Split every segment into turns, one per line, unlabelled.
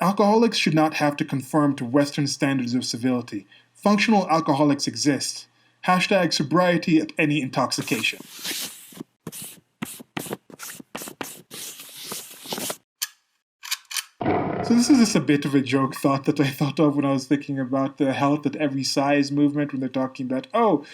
Alcoholics should not have to conform to Western standards of civility. Functional alcoholics exist. Hashtag sobriety at any intoxication. So this is just a bit of a joke thought that I thought of when I was thinking about the health at every size movement when they're talking about, oh,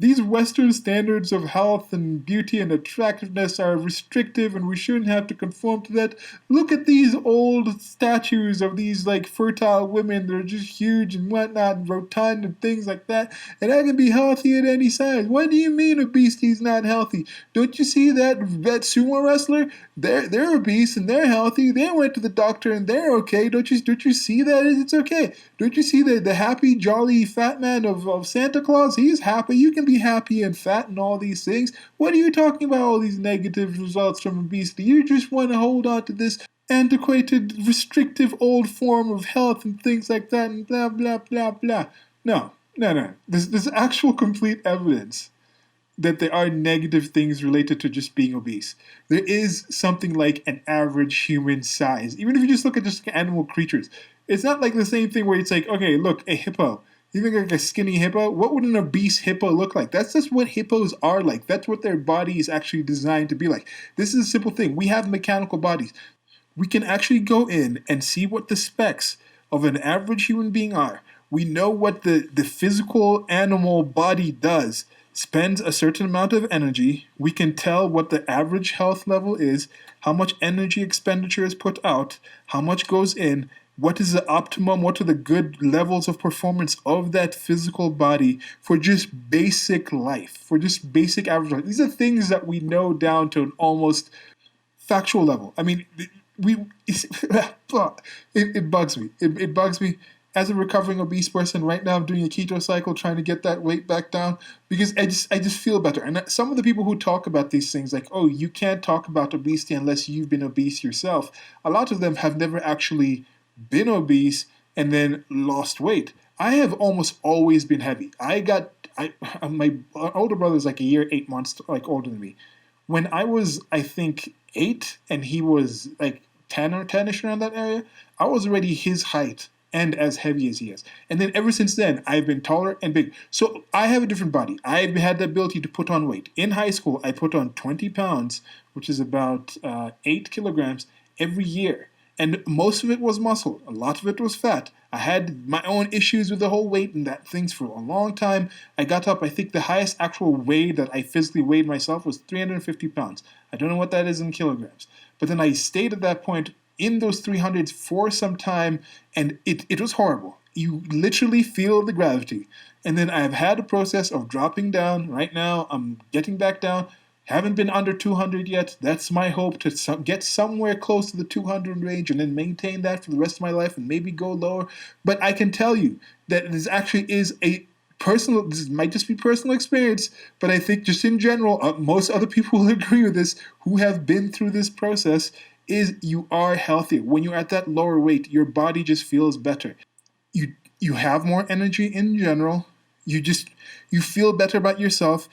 these Western standards of health and beauty and attractiveness are restrictive and we shouldn't have to conform to that. Look at these old statues of these like fertile women that are just huge and whatnot and rotund and things like that. And I can be healthy at any size. What do you mean obesity is not healthy? Don't you see that sumo wrestler? They're obese and they're healthy. They went to the doctor and they're okay. Don't you see that? It's okay. Don't you see the happy, jolly fat man of Santa Claus? He's happy. You can be happy and fat and all these things. What are you talking about, all these negative results from obesity? You just want to hold on to this antiquated, restrictive old form of health and things like that and blah, blah, blah, blah. No. There's actual complete evidence that there are negative things related to just being obese. There is something like an average human size. Even if you just look at just animal creatures, it's not like the same thing where it's like, okay, look, a hippo. You think like a skinny hippo? What would an obese hippo look like? That's just what hippos are like. That's what their body is actually designed to be like. This is a simple thing. We have mechanical bodies. We can actually go in and see what the specs of an average human being are. We know what the physical animal body does. Spends a certain amount of energy. We can tell what the average health level is, how much energy expenditure is put out, how much goes in, what is the optimum, what are the good levels of performance of that physical body for just basic life, for just basic average life. These are things that we know down to an almost factual level. I mean, it bugs me. It bugs me. As a recovering obese person, right now I'm doing a keto cycle trying to get that weight back down because I just feel better. And some of the people who talk about these things like, oh, you can't talk about obesity unless you've been obese yourself. A lot of them have never actually been obese and then lost weight. I have almost always been heavy. My older brother is like a year, 8 months like older than me. When I was, I think, 8 and he was like 10 or 10ish around that area, I was already his height and as heavy as he is. And then ever since then, I've been taller and big. So I have a different body. I've had the ability to put on weight. In high school, I put on 20 pounds, which is about 8 kilograms every year. And most of it was muscle. A lot of it was fat. I had my own issues with the whole weight and that things for a long time. I got up, I think the highest actual weight that I physically weighed myself was 350 pounds. I don't know what that is in kilograms. But then I stayed at that point in those 300s for some time, and it was horrible. You literally feel the gravity. And then I've had a process of dropping down. Right now, I'm getting back down. Haven't been under 200 yet. That's my hope, to get somewhere close to the 200 range and then maintain that for the rest of my life and maybe go lower. But I can tell you that this actually is a personal, this might just be personal experience, but I think just in general, most other people will agree with this who have been through this process, is you are healthier. When you're at that lower weight, your body just feels better. You have more energy in general. You feel better about yourself.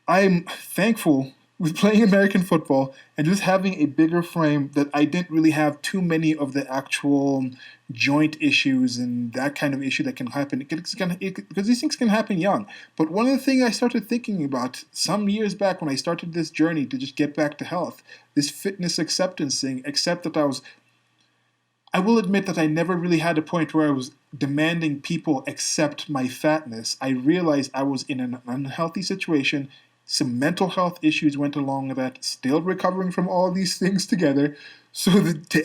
I'm thankful with playing American football and just having a bigger frame that I didn't really have too many of the actual joint issues and that kind of issue that can happen because these things can happen young. But one of the things I started thinking about some years back when I started this journey to just get back to health, this fitness acceptance thing, except that I will admit that I never really had a point where I was demanding people accept my fatness. I realized I was in an unhealthy situation. Some mental health issues went along with that, still recovering from all these things together. So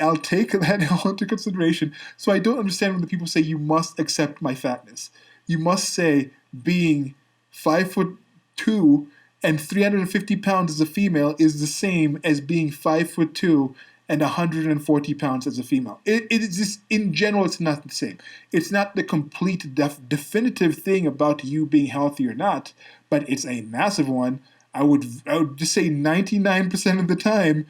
I'll take that all into consideration. So I don't understand when the people say you must accept my fatness. You must say being 5'2" and 350 pounds as a female is the same as being 5'2" and 140 pounds as a female. It is just, in general, it's not the same. It's not the complete definitive thing about you being healthy or not, but it's a massive one. I would just say 99% of the time,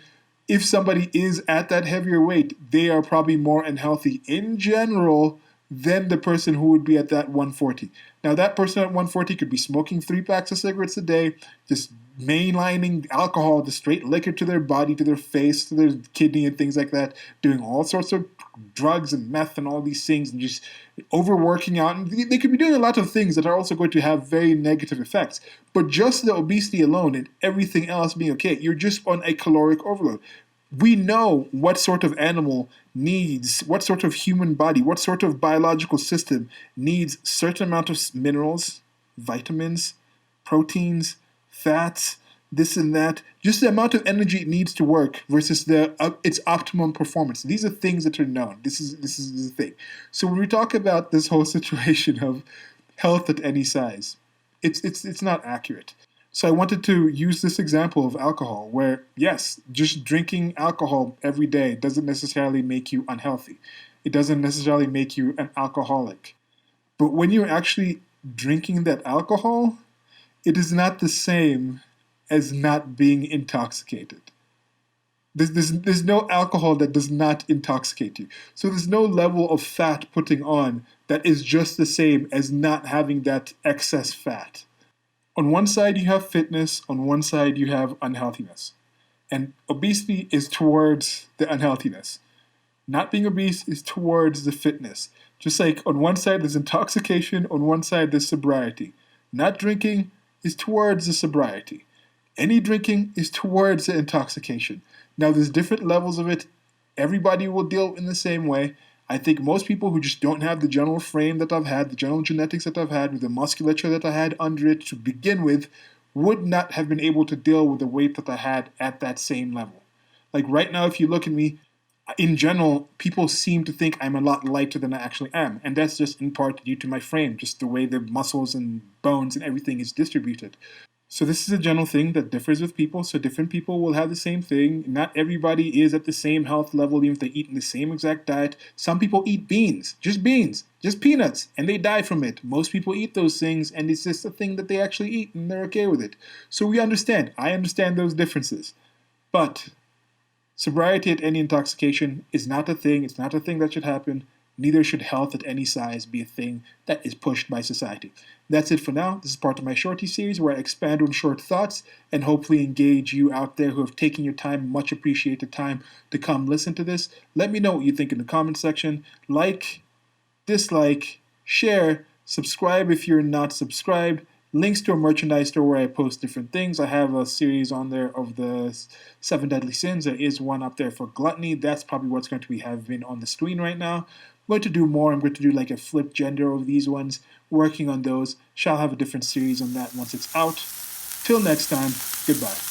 if somebody is at that heavier weight, they are probably more unhealthy in general than the person who would be at that 140. Now, that person at 140 could be smoking 3 packs of cigarettes a day, just mainlining alcohol, the straight liquor to their body, to their face, to their kidney and things like that, doing all sorts of drugs and meth and all these things and just overworking out. And they could be doing a lot of things that are also going to have very negative effects. But just the obesity alone and everything else being okay, you're just on a caloric overload. We know what sort of animal needs, what sort of human body, what sort of biological system needs certain amount of minerals, vitamins, proteins, fats, this and that, just the amount of energy it needs to work versus its optimum performance. These are things that are known. This is the thing. So when we talk about this whole situation of health at any size, it's not accurate. So I wanted to use this example of alcohol where, yes, just drinking alcohol every day doesn't necessarily make you unhealthy. It doesn't necessarily make you an alcoholic. But when you're actually drinking that alcohol, it is not the same as not being intoxicated. There's no alcohol that does not intoxicate you. So there's no level of fat putting on that is just the same as not having that excess fat. On one side, you have fitness. On one side, you have unhealthiness. And obesity is towards the unhealthiness. Not being obese is towards the fitness. Just like on one side, there's intoxication. On one side, there's sobriety. Not drinking is towards the sobriety. Any drinking is towards the intoxication. Now, there's different levels of it. Everybody will deal in the same way. I think most people who just don't have the general frame that I've had, the general genetics that I've had, with the musculature that I had under it to begin with, would not have been able to deal with the weight that I had at that same level. Like right now, if you look at me, in general, people seem to think I'm a lot lighter than I actually am. And that's just in part due to my frame, just the way the muscles and bones and everything is distributed. So this is a general thing that differs with people. So different people will have the same thing. Not everybody is at the same health level, even if they eat in the same exact diet. Some people eat beans, just peanuts, and they die from it. Most people eat those things, and it's just a thing that they actually eat, and they're okay with it. So we understand. I understand those differences. But sobriety at any intoxication is not a thing. It's not a thing that should happen. Neither should health at any size be a thing that is pushed by society. That's it for now. This is part of my shorty series where I expand on short thoughts and hopefully engage you out there who have taken your time, much appreciated time, to come listen to this. Let me know what you think in the comment section. Like, dislike, share, subscribe if you're not subscribed. Links to a merchandise store where I post different things. I have a series on there of the 7 deadly sins. There is one up there for gluttony. That's probably what's going to be having on the screen right now. I'm going to do more. I'm going to do like a flip gender of these ones. Working on those. Shall have a different series on that once it's out. Till next time, goodbye.